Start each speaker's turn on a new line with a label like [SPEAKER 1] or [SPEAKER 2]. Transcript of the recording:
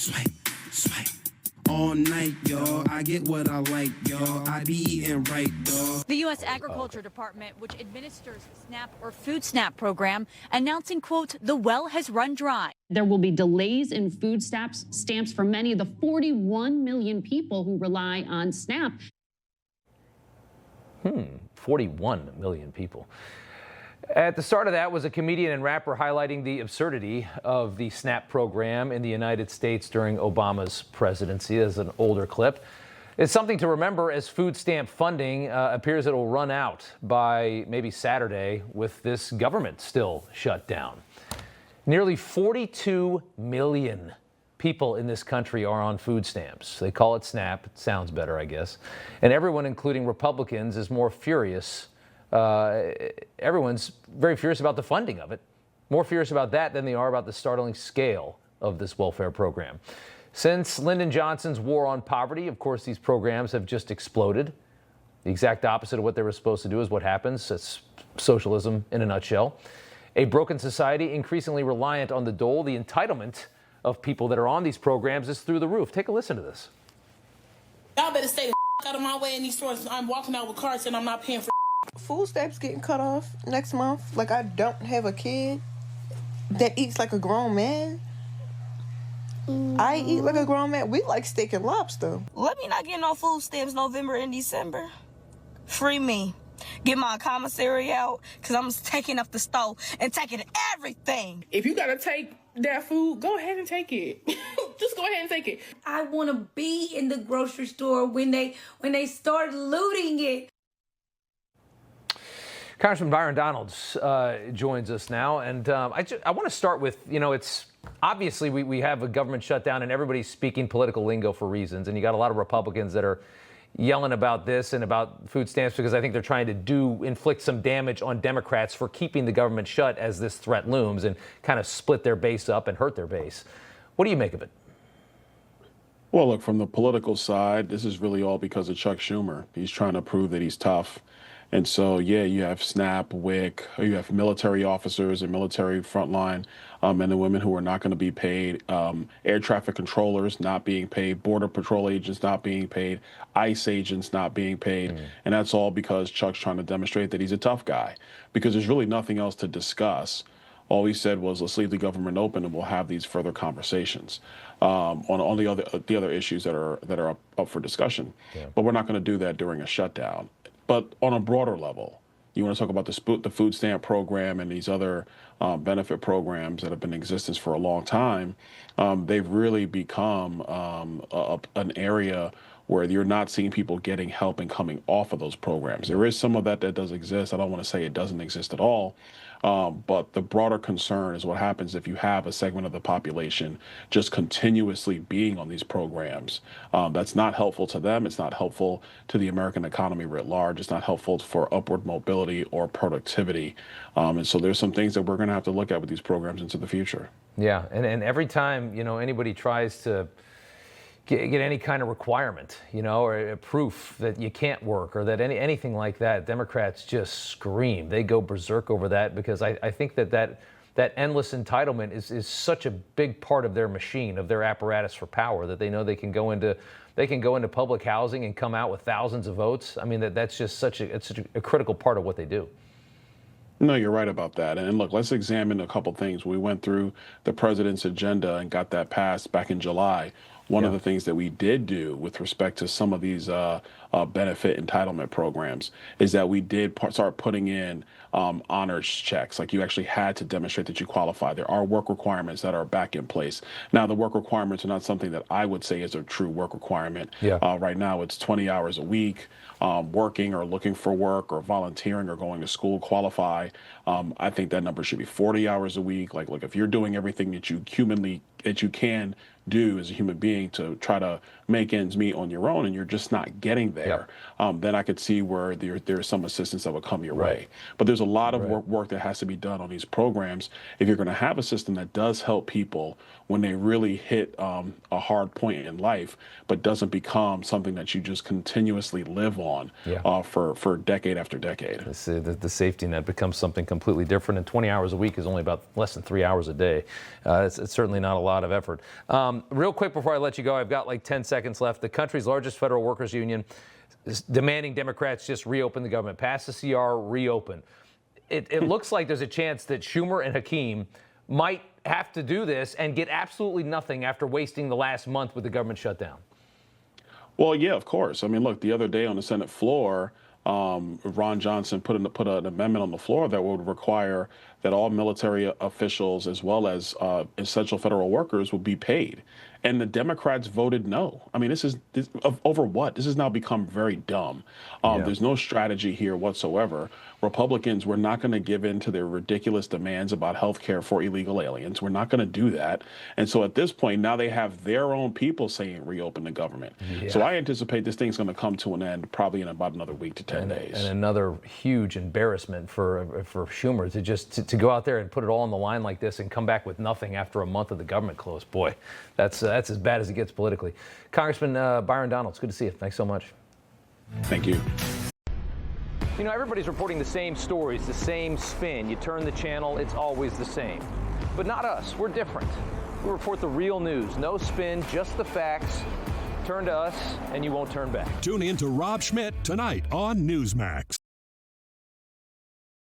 [SPEAKER 1] Swipe, swipe. All night, y'all. I get what I like, y'all. I be eating right, dog.
[SPEAKER 2] The U.S. Agriculture Department, which administers SNAP or Food Snap program, announcing, quote, the well has run dry.
[SPEAKER 3] There will be delays in food stamps for many of the 41 million people who rely on SNAP.
[SPEAKER 4] 41 million people. At the start of that was a comedian and rapper highlighting the absurdity of the SNAP program in the United States during Obama's presidency. As an older clip. It's something to remember as food stamp funding appears it will run out by maybe Saturday with this government still shut down. Nearly 42 million people in this country are on food stamps. They call it SNAP. It sounds better, I guess. And everyone, including Republicans, is more furious. Everyone's very furious about the funding of it. More furious about that than they are about the startling scale of this welfare program. Since Lyndon Johnson's war on poverty, of course, these programs have just exploded. The exact opposite of what they were supposed to do is what happens. It's socialism in a nutshell. A broken society increasingly reliant on the dole. The entitlement of people that are on these programs is through the roof. Take a listen to this.
[SPEAKER 5] Y'all better stay the out of my way in these stores. I'm walking out with carts and I'm not paying for
[SPEAKER 6] food stamps getting cut off next month. Like, I don't have a kid that eats like a grown man. I eat like a grown man. We like steak and lobster.
[SPEAKER 7] Let me not get no food stamps November and December. Free me. Get my commissary out, because I'm taking up the stove and taking everything.
[SPEAKER 5] If you gotta take that food, go ahead and take it. Just go ahead and take it.
[SPEAKER 8] I want to be in the grocery store when they start looting it.
[SPEAKER 4] Congressman Byron Donalds joins us now, and I want to start with, it's obviously we have a government shutdown and everybody's speaking political lingo for reasons, and you got a lot of Republicans that are yelling about this and about food stamps because I think they're trying to inflict some damage on Democrats for keeping the government shut as this threat looms and kind of split their base up and hurt their base. What do you make of it?
[SPEAKER 9] Well, look, from the political side, this is really all because of Chuck Schumer. He's trying to prove that he's tough. And so, yeah, you have SNAP, WIC, you have military officers and military frontline men and women who are not going to be paid, air traffic controllers not being paid, Border Patrol agents not being paid, ICE agents not being paid. And that's all because Chuck's trying to demonstrate that he's a tough guy, because there's really nothing else to discuss. All he said was, let's leave the government open and we'll have these further conversations on the other issues that are up for discussion. Yeah. But we're not going to do that during a shutdown. But on a broader level, you want to talk about the food stamp program and these other benefit programs that have been in existence for a long time. They've really become an area where you're not seeing people getting help and coming off of those programs. There is some of that does exist. I don't want to say it doesn't exist at all. But the broader concern is what happens if you have a segment of the population just continuously being on these programs. That's not helpful to them. It's not helpful to the American economy writ large. It's not helpful for upward mobility or productivity. And so there's some things that we're going to have to look at with these programs into the future. Yeah, and every time, anybody tries to get any kind of requirement, or a proof that you can't work or that anything like that, Democrats just scream. They go berserk over that because I think that endless entitlement is such a big part of their machine, of their apparatus for power, that they know they can go into public housing and come out with thousands of votes. I mean, that's just such a critical part of what they do. No, you're right about that. And look, let's examine a couple things. We went through the president's agenda and got that passed back in July. One of the things that we did do with respect to some of these benefit entitlement programs is that we did start putting in honors checks. Like, you actually had to demonstrate that you qualify. There are work requirements that are back in place. Now, the work requirements are not something that I would say is a true work requirement. Right now, it's 20 hours a week, working or looking for work or volunteering or going to school qualify. I think that number should be 40 hours a week. Like, look, if you're doing everything that you can do as a human being to try to make ends meet on your own and you're just not getting there, then I could see where there's some assistance that would come your way. But there's a lot of work that has to be done on these programs if you're going to have a system that does help people when they really hit a hard point in life, but doesn't become something that you just continuously live on for decade after decade.
[SPEAKER 4] The safety net becomes something completely different, and 20 hours a week is only about less than 3 hours a day. It's certainly not a lot of effort. Real quick before I let you go, I've got like 10 seconds left. The country's largest federal workers union is demanding Democrats just reopen the government, pass the CR, reopen. It looks like there's a chance that Schumer and Hakeem might have to do this and get absolutely nothing after wasting the last month with the government shutdown.
[SPEAKER 9] Well, yeah, of course. I mean, look, the other day on the Senate floor, Ron Johnson put an amendment on the floor that would require that all military officials as well as essential federal workers would be paid. And the Democrats voted no. I mean, over what? This has now become very dumb. There's no strategy here whatsoever. Republicans, we're not going to give in to their ridiculous demands about health care for illegal aliens. We're not going to do that. And so at this point, now they have their own people saying reopen the government. Yeah. So I anticipate this thing's going to come to an end probably in about another week to 10 days. And another huge embarrassment for Schumer to go out there and put it all on the line like this and come back with nothing after a month of the government closed. Boy, that's as bad as it gets politically. Congressman Byron Donalds, good to see you. Thanks so much. Thank you. You know, everybody's reporting the same stories, the same spin. You turn the channel, it's always the same. But not us. We're different. We report the real news. No spin, just the facts. Turn to us, and you won't turn back.
[SPEAKER 10] Tune in to Rob Schmidt tonight on Newsmax.